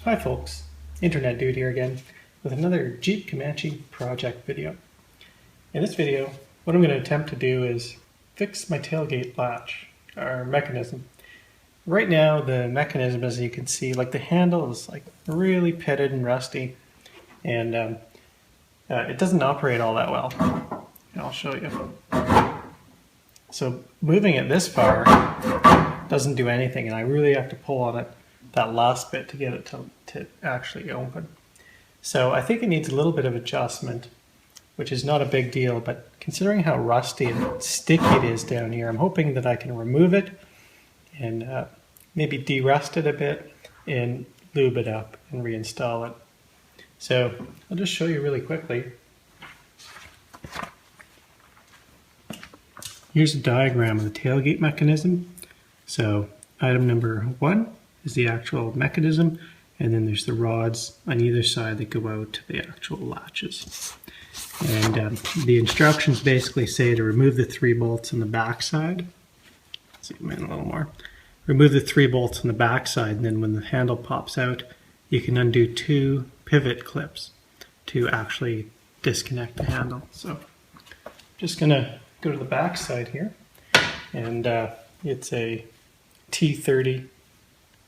Hi folks, Internet Dude here again with another Jeep Comanche project video. In this video, what I'm going to attempt to do is fix my tailgate latch, or mechanism. Right now the mechanism, as you can see, like the handle is like really pitted and rusty, and it doesn't operate all that well. And I'll show you. So moving it this far doesn't do anything, and I really have to pull on it, that last bit, to get it to actually open. So I think it needs a little bit of adjustment, which is not a big deal, but considering how rusty and sticky it is down here, I'm hoping that I can remove it and maybe de-rust it a bit and lube it up and reinstall it. So I'll just show you really quickly. Here's a diagram of the tailgate mechanism. So item number 1 is the actual mechanism, and then there's the rods on either side that go out to the actual latches. And the instructions basically say to remove the 3 bolts on the back side. Zoom in a little more. Remove the 3 bolts on the back side, and then when the handle pops out, you can undo 2 pivot clips to actually disconnect the handle. So I'm just gonna go to the back side here, and it's a T30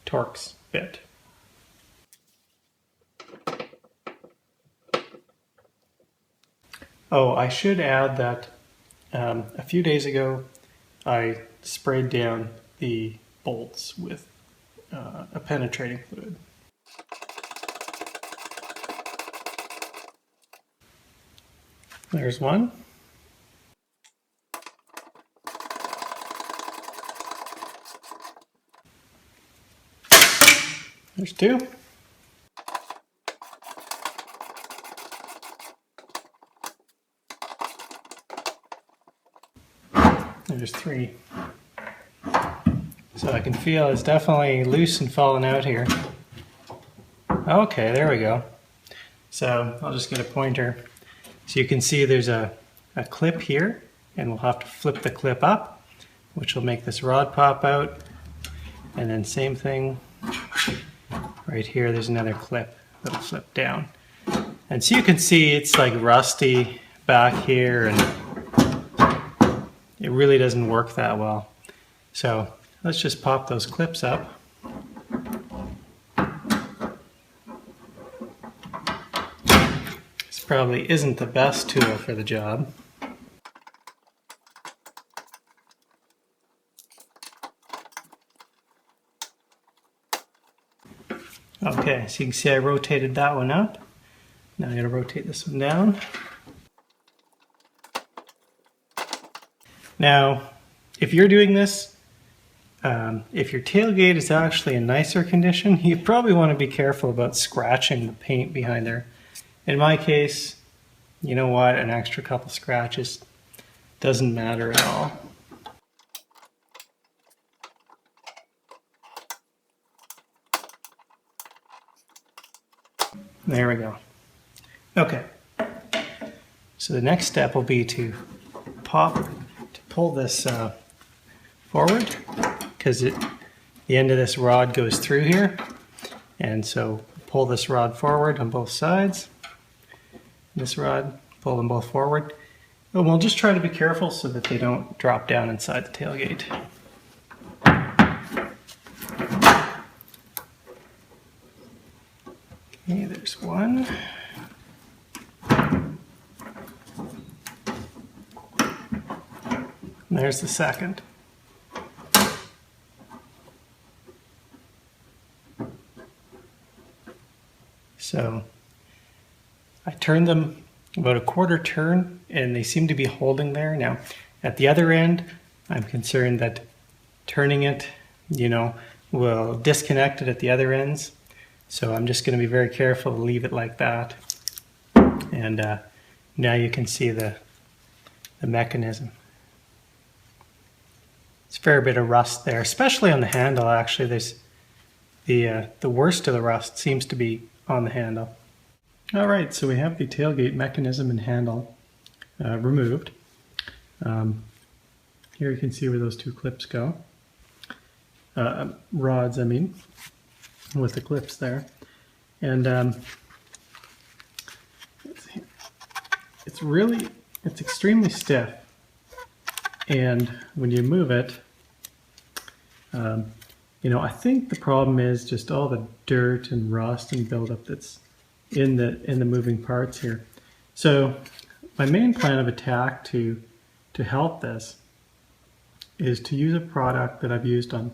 Torx bit. Oh, I should add that a few days ago I sprayed down the bolts with a penetrating fluid. There's one. There's 2. There's 3. So I can feel it's definitely loose and falling out here. Okay, there we go. So I'll just get a pointer. So you can see there's a clip here, and we'll have to flip the clip up, which will make this rod pop out. And then same thing right here, there's another clip that'll flip down. And so you can see it's like rusty back here, and it really doesn't work that well. So let's just pop those clips up. This probably isn't the best tool for the job. Okay, so you can see I rotated that one up. Now I gotta rotate this one down. Now, if you're doing this, if your tailgate is actually in nicer condition, you probably want to be careful about scratching the paint behind there. In my case, you know what, an extra couple scratches doesn't matter at all. There we go. Okay, so the next step will be to pull this forward, because the end of this rod goes through here, and so pull this rod forward on both sides. This rod, pull them both forward, and we'll just try to be careful so that they don't drop down inside the tailgate. Okay, there's one. And there's the second. So I turned them about a quarter turn, and they seem to be holding there. Now at the other end, I'm concerned that turning it, will disconnect it at the other ends. So I'm just going to be very careful to leave it like that. And now you can see the mechanism. It's a fair bit of rust there, especially on the handle. Actually, there's the worst of the rust seems to be on the handle. All right, so we have the tailgate mechanism and handle removed. Here you can see where those 2 clips go. Rods, I mean, with the clips there. And it's extremely stiff. And when you move it, I think the problem is just all the dirt and rust and buildup that's in the moving parts here. So my main plan of attack to help this is to use a product that I've used on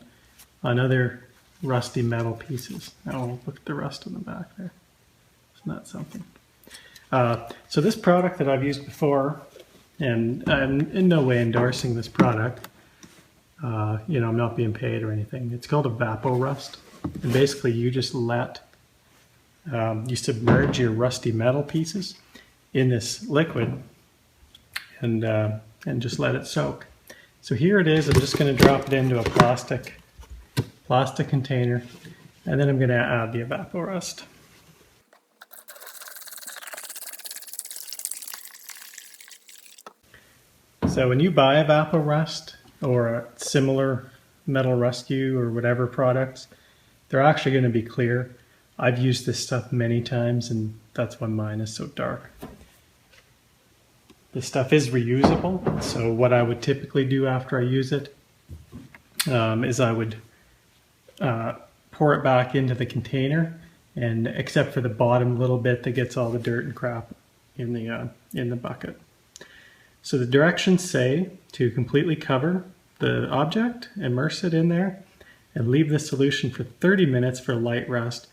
other rusty metal pieces. Oh, look at the rust on the back there. Isn't that something? So this product that I've used before, and I'm in no way endorsing this product. I'm not being paid or anything. It's called Evaporust, and basically you just you submerge your rusty metal pieces in this liquid, and just let it soak. So here it is. I'm just going to drop it into a plastic container, and then I'm going to add the Evaporust. So when you buy Evaporust or a similar metal rescue or whatever products, they're actually going to be clear. I've used this stuff many times, and that's why mine is so dark. This stuff is reusable, so what I would typically do after I use it is I would pour it back into the container, and except for the bottom little bit that gets all the dirt and crap in the bucket. So the directions say to completely cover the object, immerse it in there, and leave the solution for 30 minutes for light rust,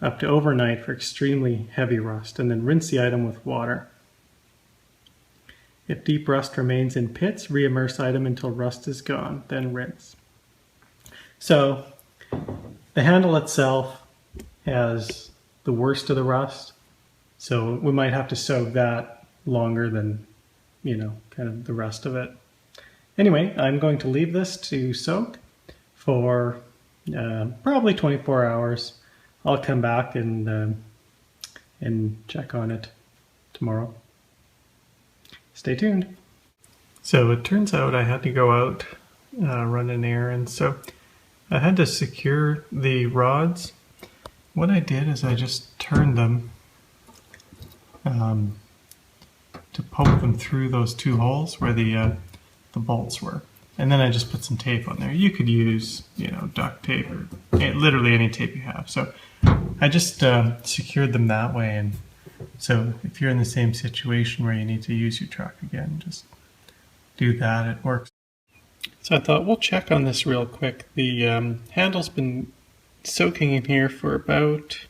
up to overnight for extremely heavy rust, and then rinse the item with water. If deep rust remains in pits, re-immerse item until rust is gone, then rinse. So the handle itself has the worst of the rust, so we might have to soak that longer than, kind of the rest of it. Anyway, I'm going to leave this to soak for probably 24 hours. I'll come back and check on it tomorrow. Stay tuned. So it turns out I had to go out, run an errand, so I had to secure the rods. What I did is I just turned them to poke them through those two holes where the bolts were. And then I just put some tape on there. You could use, duct tape or literally any tape you have. So I just secured them that way. And so if you're in the same situation where you need to use your truck again, just do that. It works. So I thought we'll check on this real quick. The handle's been soaking in here for about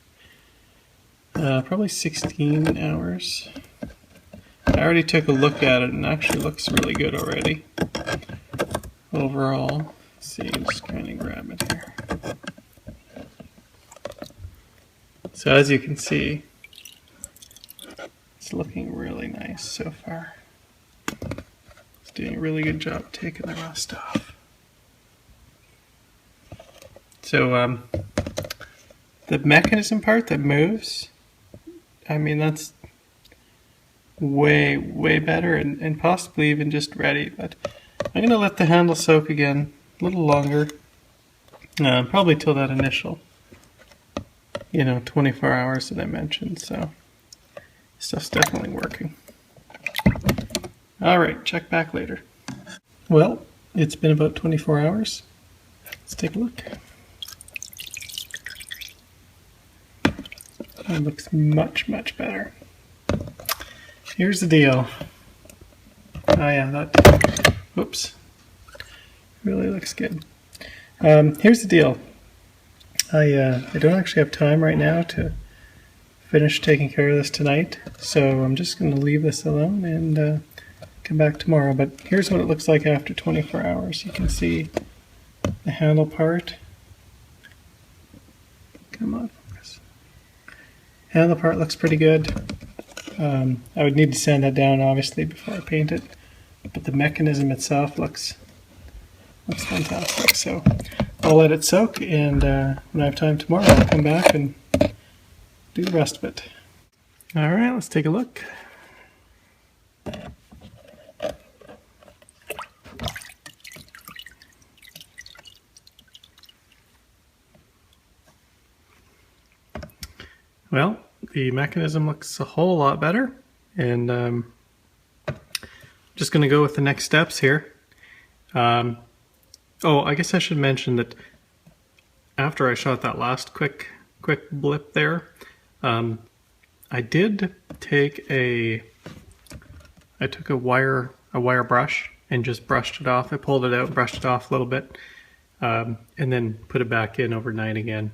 probably 16 hours. I already took a look at it and it actually looks really good already. Overall, let's see, just kind of grab it here. So as you can see, it's looking really nice so far. It's doing a really good job taking the rust off. So the mechanism part that moves, that's way better and possibly even just ready, but I'm going to let the handle soak again a little longer, probably till that initial 24 hours that I mentioned. So stuff's definitely working. Alright, check back later. Well, it's been about 24 hours. Let's take a look. It looks much better. Here's the deal. Oh yeah, that, whoops, really looks good. Here's the deal. I don't actually have time right now to finish taking care of this tonight, so I'm just going to leave this alone and come back tomorrow. But here's what it looks like after 24 hours. You can see the handle part. Come on, focus. Handle part looks pretty good. I would need to sand that down obviously before I paint it, but the mechanism itself looks fantastic. So I'll let it soak, and when I have time tomorrow I'll come back and do the rest of it. Alright, let's take a look. Well, the mechanism looks a whole lot better, and just going to go with the next steps here. Oh, I guess I should mention that after I shot that last quick blip there, I did take I took a wire brush and just brushed it off. I pulled it out, brushed it off a little bit, and then put it back in overnight again.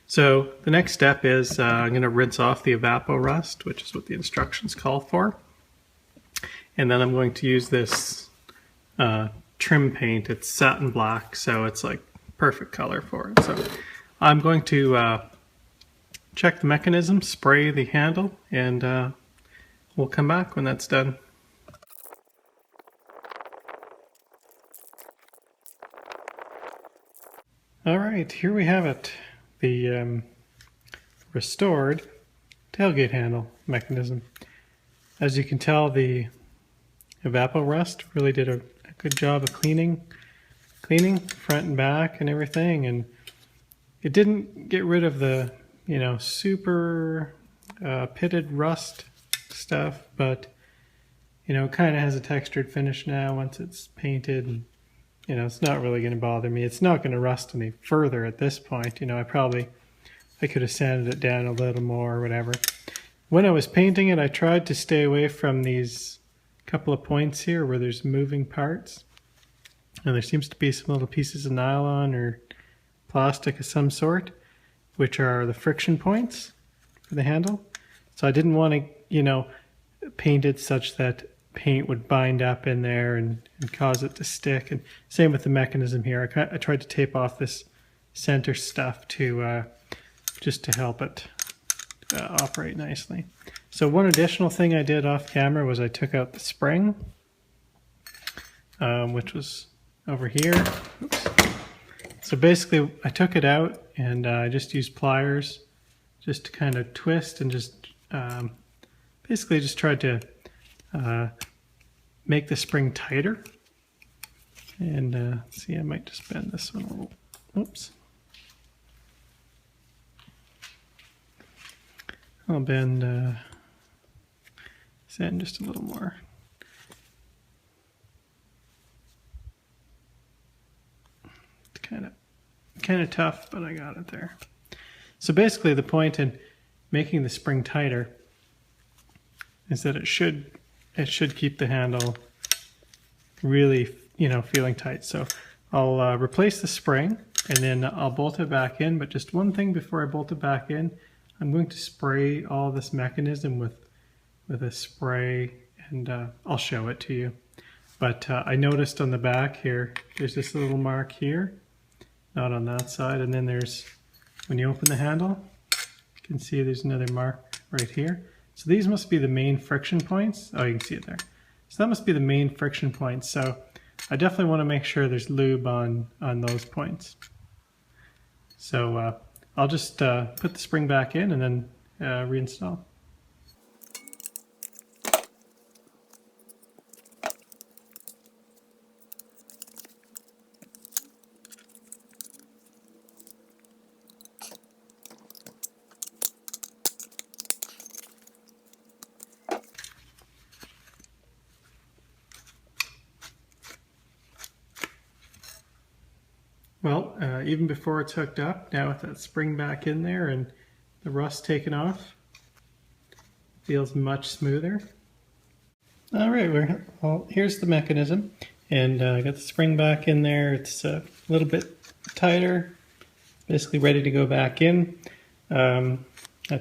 So the next step is I'm going to rinse off the Evaporust, which is what the instructions call for. And then I'm going to use this trim paint. It's satin black, so it's like perfect color for it. So I'm going to check the mechanism, spray the handle, and we'll come back when that's done. All right, here we have it. The restored tailgate handle mechanism. As you can tell, the Evaporust really did a good job of cleaning front and back and everything, and it didn't get rid of the super pitted rust stuff, but it kind of has a textured finish now once it's painted, and it's not really going to bother me. It's not going to rust any further at this point. I could have sanded it down a little more or whatever. When I was painting it, I tried to stay away from these couple of points here where there's moving parts. And there seems to be some little pieces of nylon or plastic of some sort, which are the friction points for the handle. So I didn't want to, paint it such that paint would bind up in there and cause it to stick. And same with the mechanism here. I tried to tape off this center stuff to just to help it operate nicely. So one additional thing I did off camera was I took out the spring, which was over here. Oops. So basically I took it out and I just used pliers just to kind of twist and just basically just tried to make the spring tighter. And see, I might just bend this one a little. Oops. I'll bend this end just a little more. It's kind of tough, but I got it there. So basically the point in making the spring tighter is that it should keep the handle really, feeling tight. So I'll replace the spring and then I'll bolt it back in. But just one thing before I bolt it back in, I'm going to spray all this mechanism with a spray, and I'll show it to you. But I noticed on the back here, there's this little mark here, not on that side, and then there's, when you open the handle, you can see there's another mark right here. So these must be the main friction points. Oh, you can see it there. So that must be the main friction points. So I definitely want to make sure there's lube on those points. So I'll just put the spring back in and then reinstall. Well, even before it's hooked up, now with that spring back in there and the rust taken off, feels much smoother. All right, well, here's the mechanism, and I got the spring back in there. It's a little bit tighter, basically ready to go back in. I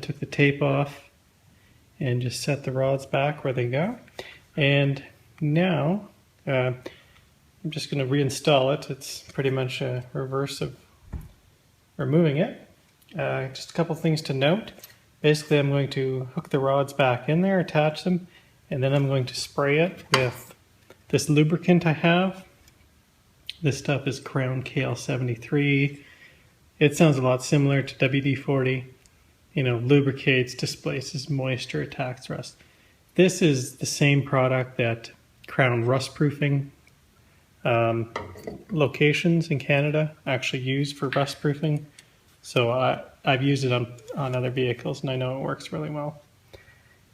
took the tape off and just set the rods back where they go. And now, I'm just going to reinstall it. It's pretty much a reverse of removing it. Just a couple things to note. Basically, I'm going to hook the rods back in there, attach them, and then I'm going to spray it with this lubricant I have. This stuff is Crown KL73. It sounds a lot similar to WD-40. Lubricates, displaces moisture, attacks rust. This is the same product that Crown Rust Proofing locations in Canada actually use for rust proofing. So I've used it on other vehicles and I know it works really well.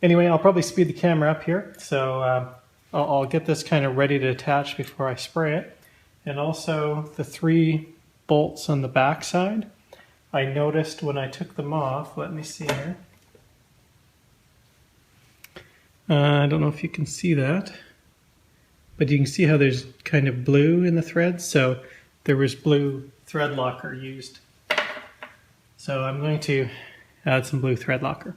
Anyway, I'll probably speed the camera up here, so I'll get this kind of ready to attach before I spray it. And also the 3 bolts on the back side, I noticed when I took them off, let me see here. I don't know if you can see that, but you can see how there's kind of blue in the threads, so there was blue thread locker used. So I'm going to add some blue thread locker.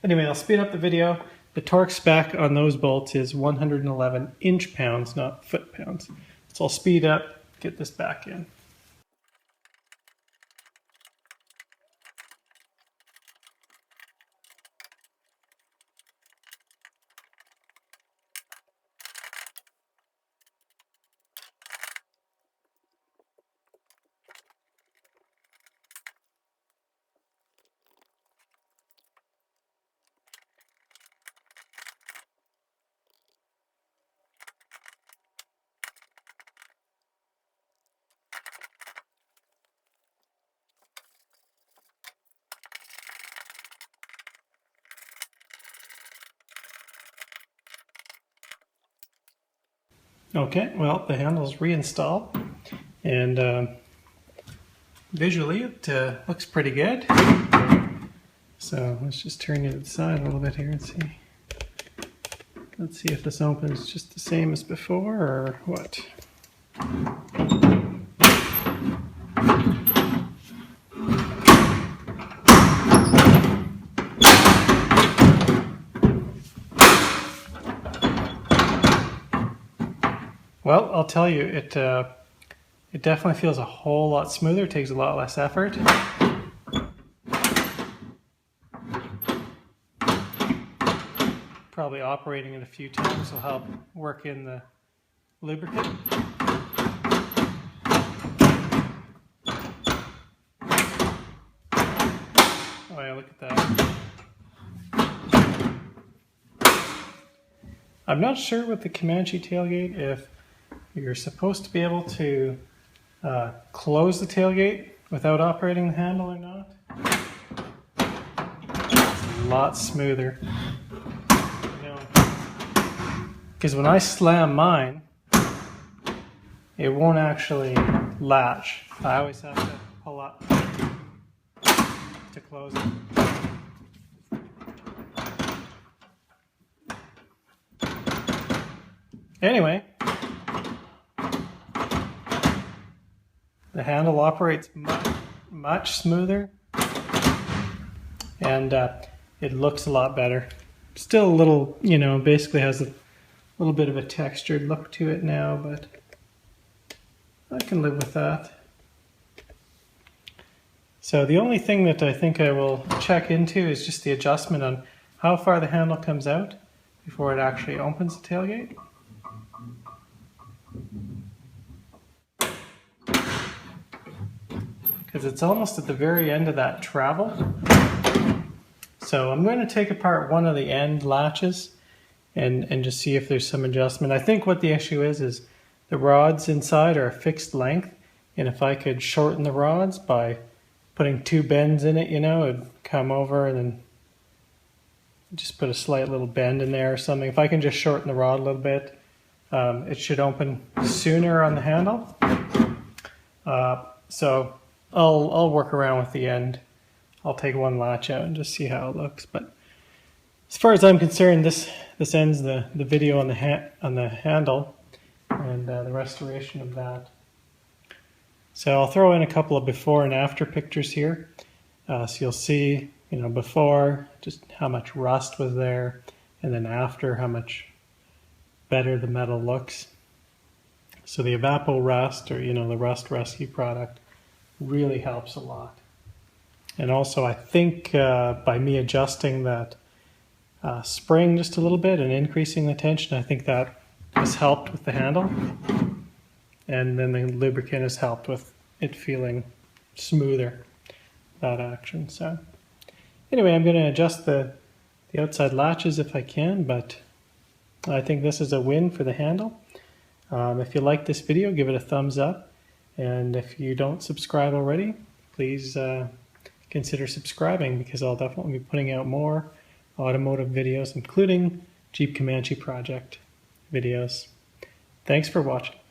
Anyway, I'll speed up the video. The torque spec on those bolts is 111 inch-pounds, not foot-pounds. So I'll speed up, get this back in. Okay, well, the handle's reinstalled, and visually it looks pretty good. So let's just turn it to the side a little bit here and see. Let's see if this opens just the same as before or what. Well, I'll tell you, it definitely feels a whole lot smoother. It takes a lot less effort. Probably operating it a few times will help work in the lubricant. Oh yeah, look at that. I'm not sure with the Comanche tailgate if you're supposed to be able to close the tailgate without operating the handle or not. It's a lot smoother. Because when I slam mine, it won't actually latch. I always have to pull up to close it. Anyway, the handle operates much smoother, and it looks a lot better. Still a little, basically has a little bit of a textured look to it now, but I can live with that. So the only thing that I think I will check into is just the adjustment on how far the handle comes out before it actually opens the tailgate. Because it's almost at the very end of that travel. So I'm going to take apart one of the end latches and just see if there's some adjustment. I think what the issue is the rods inside are a fixed length, and if I could shorten the rods by putting 2 bends in it, it'd come over and then just put a slight little bend in there or something. If I can just shorten the rod a little bit, it should open sooner on the handle. So I'll work around with the end. I'll take one latch out and just see how it looks. But as far as I'm concerned, this ends the video on the handle and the restoration of that. So I'll throw in a couple of before and after pictures here. So you'll see, before just how much rust was there, and then after how much better the metal looks. So the Evaporust, or the rust rescue product, really helps a lot. And also I think by me adjusting that spring just a little bit and increasing the tension, I think that has helped with the handle. And then the lubricant has helped with it feeling smoother, that action. So anyway, I'm going to adjust the outside latches if I can, but I think this is a win for the handle. If you like this video, give it a thumbs up. And if you don't subscribe already, please give consider subscribing because I'll definitely be putting out more automotive videos, including Jeep Comanche project videos. Thanks for watching.